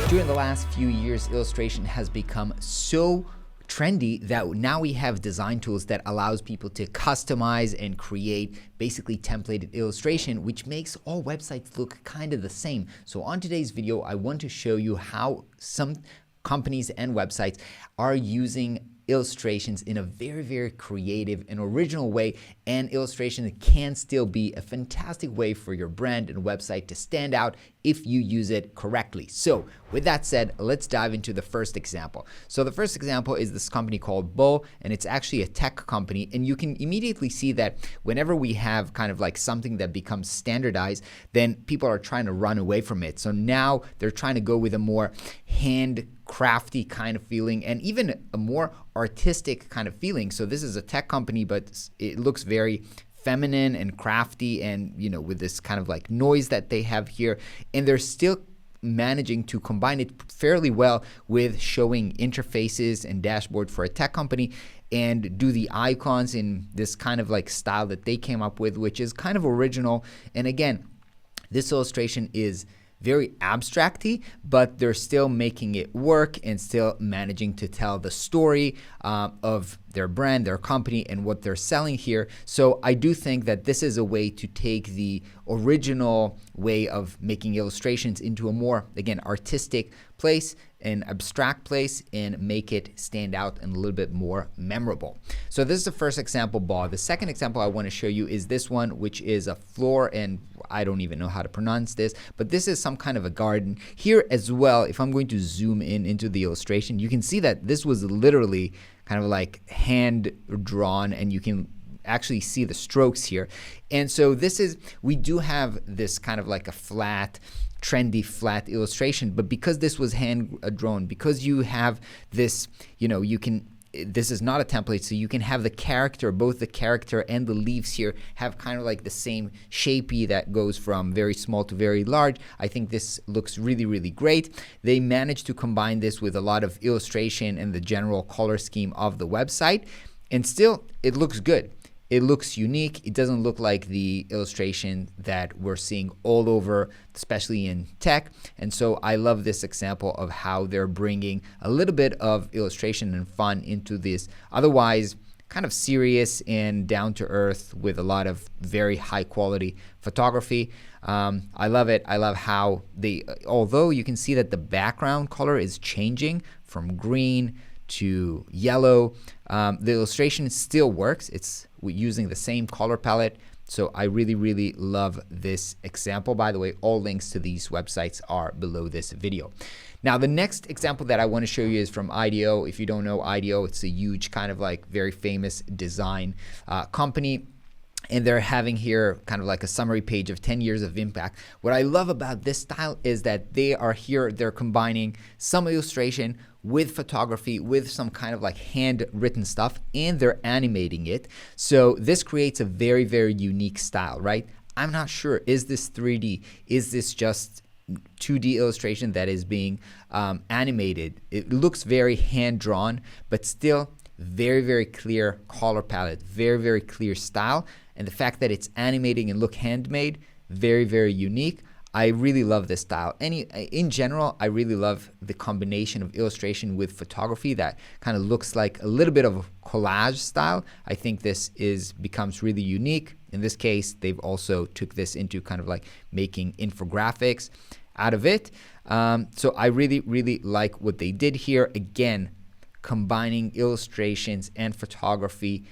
During the last few years, illustration has become so trendy that now we have design tools that allows people to customize and create basically templated illustration, which makes all websites look kind of the same. So on today's video, I want to show you how some companies and websites are using illustrations in a very creative and original way, and illustration can still be a fantastic way for your brand and website to stand out if you use it correctly. So with that said, let's dive into the first example. So the first example is this company called Bo, and it's actually a tech company, and you can immediately see that whenever we have kind of like something that becomes standardized, then people are trying to run away from it. So now they're trying to go with a more handcrafty kind of feeling and even a more artistic kind of feeling. So this is a tech company, but it looks very feminine and crafty, and with this kind of like noise that they have here, and they're still managing to combine it fairly well with showing interfaces and dashboard for a tech company, and do the icons in this kind of like style that they came up with, which is kind of original. And again, this illustration is very abstracty, but they're still making it work and still managing to tell the story of their brand, their company, and what they're selling here. So I do think that this is a way to take the original way of making illustrations into a more, again, artistic place, an abstract place, and make it stand out and a little bit more memorable. So this is the first example, Bob. The second example I want to show you is this one, which is a floor, and I don't even know how to pronounce this, but this is some kind of a garden. Here as well, if I'm going to zoom in into the illustration, you can see that this was literally kind of like hand drawn, and you can actually see the strokes here. And so we do have this kind of like a trendy flat illustration, but because this was hand drawn, because you have this, this is not a template, so you can have the character, both the character and the leaves here have kind of like the same shapey that goes from very small to very large. I think this looks really great. They managed to combine this with a lot of illustration and the general color scheme of the website, and still it looks good. It looks unique. It doesn't look like the illustration that we're seeing all over, especially in tech. And so I love this example of how they're bringing a little bit of illustration and fun into this otherwise kind of serious and down to earth with a lot of very high quality photography. I love it. I love how although you can see that the background color is changing from green to yellow, the illustration still works. It's using the same color palette. So I really love this example. By the way, all links to these websites are below this video. Now, the next example that I want to show you is from IDEO. If you don't know IDEO, it's a huge kind of like very famous design company. And they're having here kind of like a summary page of 10 years of impact. What I love about this style is that they're combining some illustration with photography, with some kind of like handwritten stuff, and they're animating it. So this creates a very unique style, right? I'm not sure, is this 3D? Is this just 2D illustration that is being animated? It looks very hand-drawn, but still very clear color palette, very clear style. And the fact that it's animating and look handmade, very unique. I really love this style. In general, I really love the combination of illustration with photography that kind of looks like a little bit of a collage style. I think this becomes really unique. In this case, they've also took this into kind of like making infographics out of it. So I really like what they did here. Again, combining illustrations and photography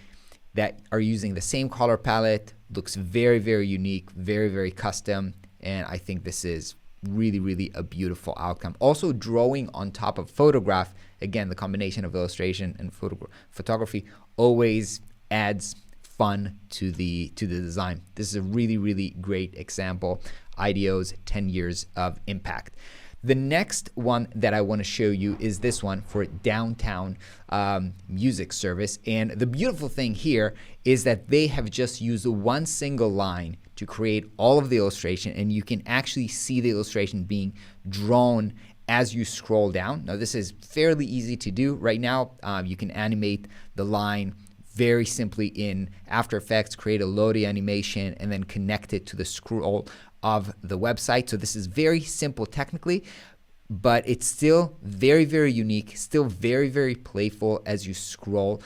that are using the same color palette, looks very unique, very custom. And I think this is really a beautiful outcome. Also, drawing on top of photograph, again, the combination of illustration and photography always adds fun to the design. This is a really great example. IDEO's 10 years of impact. The next one that I want to show you is this one for downtown music service. And the beautiful thing here is that they have just used one single line to create all of the illustration, and you can actually see the illustration being drawn as you scroll down. Now, this is fairly easy to do. Right now, you can animate the line very simply in After Effects, create a loading animation, and then connect it to the scroll of the website. So this is very simple technically, but it's still very, very unique, still very, very playful as you scroll.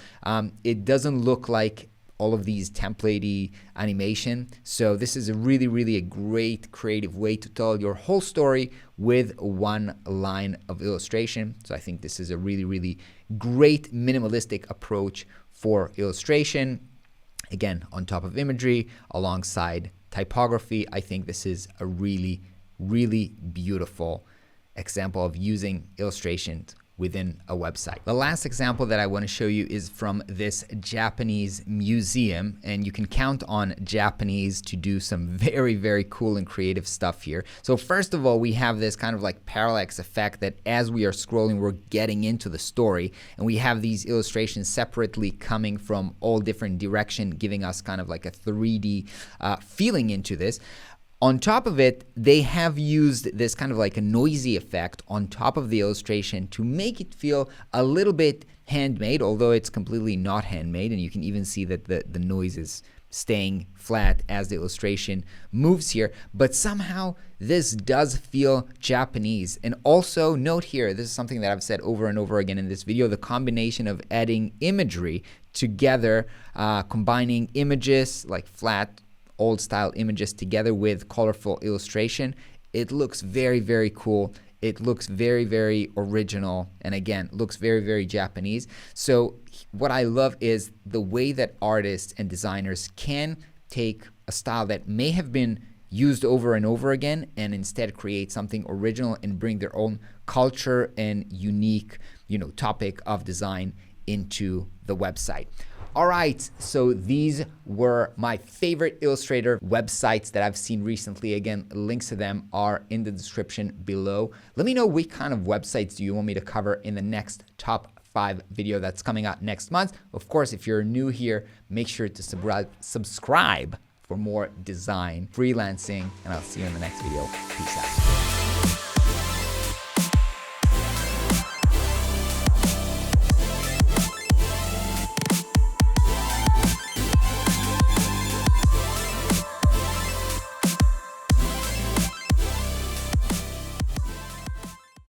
It doesn't look like all of these templatey animation. So this is a really, really a great creative way to tell your whole story with one line of illustration. So I think this is a really, really great minimalistic approach for illustration. Again, on top of imagery, alongside typography, I think this is a really, really beautiful example of using illustrations within a website. The last example that I want to show you is from this Japanese museum, and you can count on Japanese to do some very, very cool and creative stuff here. So first of all, we have this kind of like parallax effect that as we are scrolling, we're getting into the story, and we have these illustrations separately coming from all different directions, giving us kind of like a 3D feeling into this. On top of it, they have used this kind of like a noisy effect on top of the illustration to make it feel a little bit handmade, although it's completely not handmade, and you can even see that the noise is staying flat as the illustration moves here, but somehow this does feel Japanese. And also note here, this is something that I've said over and over again in this video, the combination of adding imagery together, combining images like flat old style images together with colorful illustration. It looks very, very cool. It looks very, very original, and again, looks very, very Japanese. So what I love is the way that artists and designers can take a style that may have been used over and over again and instead create something original and bring their own culture and unique, topic of design into the website. All right, so these were my favorite Illustrator websites that I've seen recently. Again, links to them are in the description below. Let me know which kind of websites do you want me to cover in the next top 5 video that's coming out next month. Of course, if you're new here, make sure to subscribe for more design, freelancing, and I'll see you in the next video. Peace out.